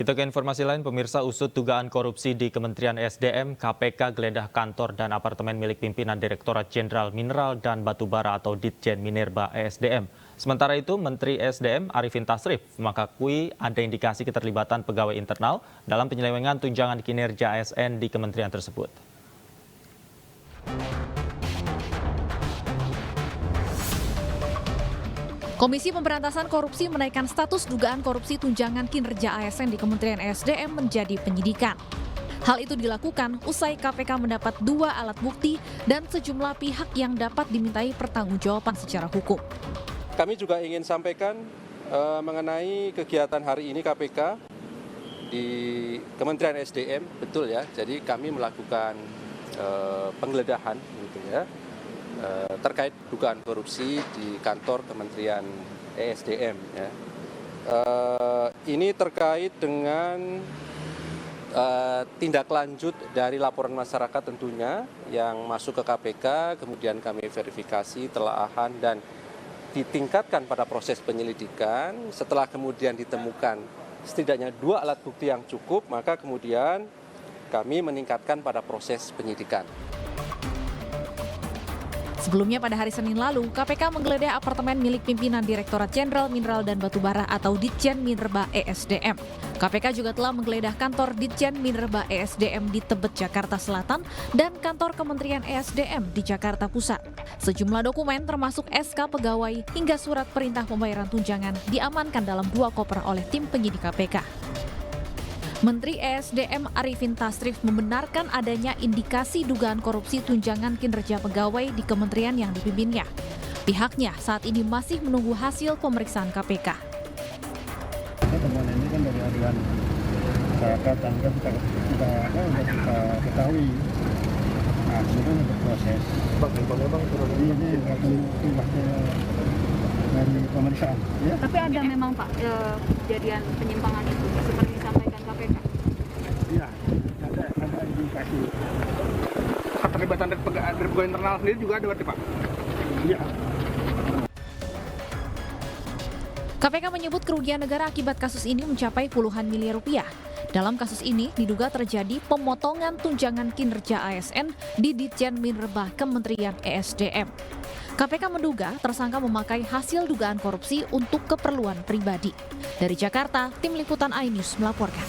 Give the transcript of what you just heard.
Kita ke informasi lain, pemirsa. Usut dugaan korupsi di Kementerian SDM, KPK geledah kantor dan apartemen milik pimpinan Direktorat Jenderal Mineral dan Batubara atau Ditjen Minerba ESDM. Sementara itu, Menteri SDM Arifin Tasrif mengakui ada indikasi keterlibatan pegawai internal dalam penyelewengan tunjangan kinerja ASN di kementerian tersebut. Komisi Pemberantasan Korupsi menaikkan status dugaan korupsi tunjangan kinerja ASN di Kementerian ESDM menjadi penyidikan. Hal itu dilakukan usai KPK mendapat 2 alat bukti dan sejumlah pihak yang dapat dimintai pertanggungjawaban secara hukum. Kami juga ingin sampaikan mengenai kegiatan hari ini KPK di Kementerian SDM, betul ya. Jadi kami melakukan penggeledahan, gitu ya. Terkait dugaan korupsi di kantor Kementerian ESDM. Ya. Ini terkait dengan tindak lanjut dari laporan masyarakat tentunya yang masuk ke KPK, kemudian kami verifikasi, telaahan, dan ditingkatkan pada proses penyelidikan. Setelah kemudian ditemukan setidaknya 2 alat bukti yang cukup, maka kemudian kami meningkatkan pada proses penyidikan. Sebelumnya pada hari Senin lalu, KPK menggeledah apartemen milik pimpinan Direktorat Jenderal Mineral dan Batubara atau Ditjen Minerba ESDM. KPK juga telah menggeledah kantor Ditjen Minerba ESDM di Tebet, Jakarta Selatan dan kantor Kementerian ESDM di Jakarta Pusat. Sejumlah dokumen termasuk SK pegawai hingga surat perintah pembayaran tunjangan diamankan dalam 2 koper oleh tim penyidik KPK. Menteri ESDM Arifin Tasrif membenarkan adanya indikasi dugaan korupsi tunjangan kinerja pegawai di kementerian yang dipimpinnya. Pihaknya saat ini masih menunggu hasil pemeriksaan KPK. Temuan ini kan dari aduan masyarakat dan kita ketahui. Nah, kemudian untuk proses. Ini dari pemeriksaan. Ya. Tapi ada memang Pak kejadian penyimpangan itu seperti disampaikan KPK. Iya, ada indikasi. Keterlibatan dari pegawai internal sendiri juga ada berarti Pak? Iya. KPK menyebut kerugian negara akibat kasus ini mencapai puluhan miliar rupiah. Dalam kasus ini diduga terjadi pemotongan tunjangan kinerja ASN di Ditjen Minerba Kementerian ESDM. KPK menduga tersangka memakai hasil dugaan korupsi untuk keperluan pribadi. Dari Jakarta, tim liputan iNews melaporkan.